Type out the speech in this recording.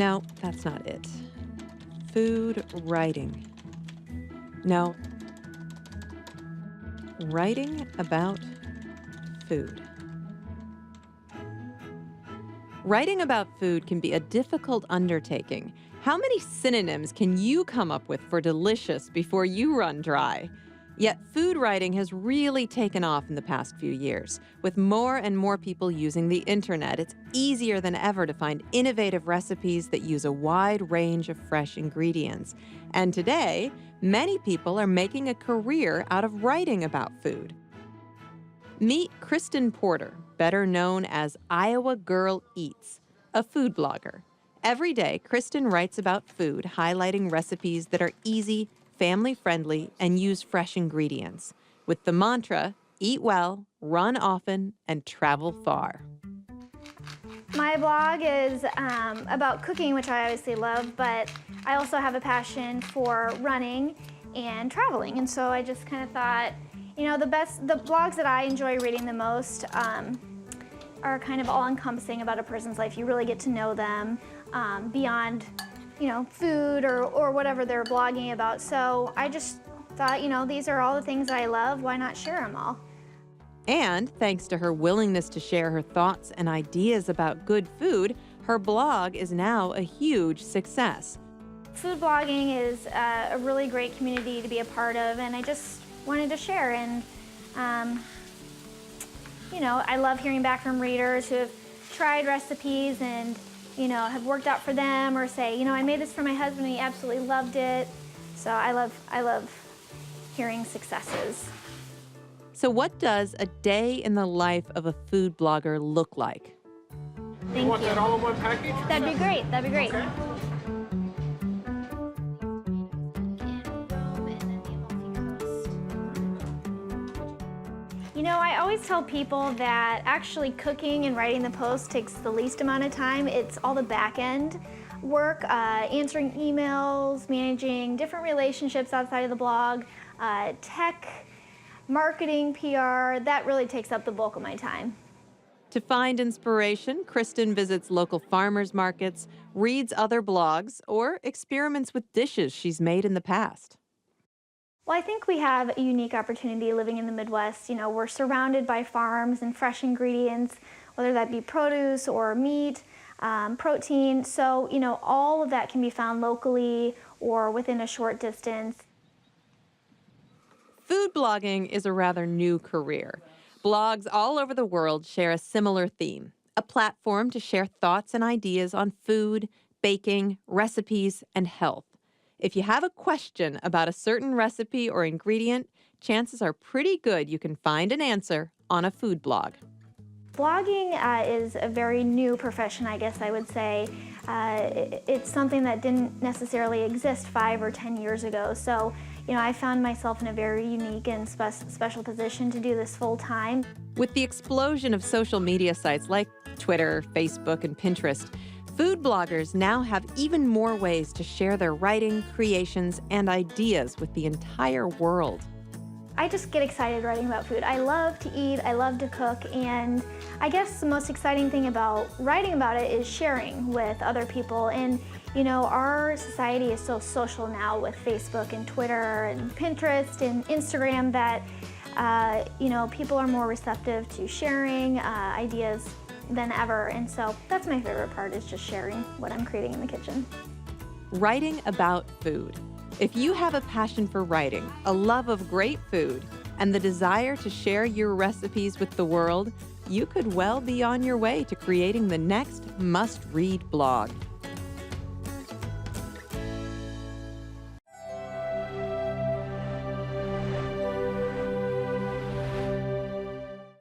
No, that's not it. Food writing. No. Writing about food. Writing about food can be a difficult undertaking. How many synonyms can you come up with for delicious before you run dry? Yet food writing has really taken off in the past few years. With more and more people using the internet, it's easier than ever to find innovative recipes that use a wide range of fresh ingredients. And today, many people are making a career out of writing about food. Meet Kristen Porter, better known as Iowa Girl Eats, a food blogger. Every day, Kristen writes about food, highlighting recipes that are easy, family-friendly, and use fresh ingredients, with the mantra, eat well, run often, and travel far. My blog is about cooking, which I obviously love, but I also have a passion for running and traveling. And so I just kind of thought, you know, the blogs that I enjoy reading the most are kind of all-encompassing about a person's life. You really get to know them beyond, you know, food or whatever they're blogging about. So I just thought, you know, these are all the things that I love. Why not share them all? And thanks to her willingness to share her thoughts and ideas about good food, her blog is now a huge success. Food blogging is a really great community to be a part of, and I just wanted to share. And, you know, I love hearing back from readers who have tried recipes and, you know, have worked out for them, or say, you know, I made this for my husband and he absolutely loved it. So I love hearing successes. So what does a day in the life of a food blogger look like? Thank you. Want that all in one package? That'd be great. That'd be great. Okay. You know, I always tell people that actually cooking and writing the post takes the least amount of time. It's all the back end work, answering emails, managing different relationships outside of the blog, tech, marketing, PR. That really takes up the bulk of my time. To find inspiration, Kristen visits local farmers markets, reads other blogs, or experiments with dishes she's made in the past. Well, I think we have a unique opportunity living in the Midwest. You know, we're surrounded by farms and fresh ingredients, whether that be produce or meat, protein. So, you know, all of that can be found locally or within a short distance. Food blogging is a rather new career. Blogs all over the world share a similar theme, a platform to share thoughts and ideas on food, baking, recipes, and health. If you have a question about a certain recipe or ingredient, chances are pretty good you can find an answer on a food blog. Blogging is a very new profession, I guess I would say. It's something that didn't necessarily exist 5 or 10 years ago. So, you know, I found myself in a very unique and special position to do this full time. With the explosion of social media sites like Twitter, Facebook, and Pinterest, food bloggers now have even more ways to share their writing, creations, and ideas with the entire world. I just get excited writing about food. I love to eat, I love to cook, and I guess the most exciting thing about writing about it is sharing with other people. And you know, our society is so social now with Facebook and Twitter and Pinterest and Instagram that you know, people are more receptive to sharing ideas than ever. And so that's my favorite part, is just sharing what I'm creating in the kitchen. Writing about food. If you have a passion for writing, a love of great food, and the desire to share your recipes with the world, you could well be on your way to creating the next must-read blog.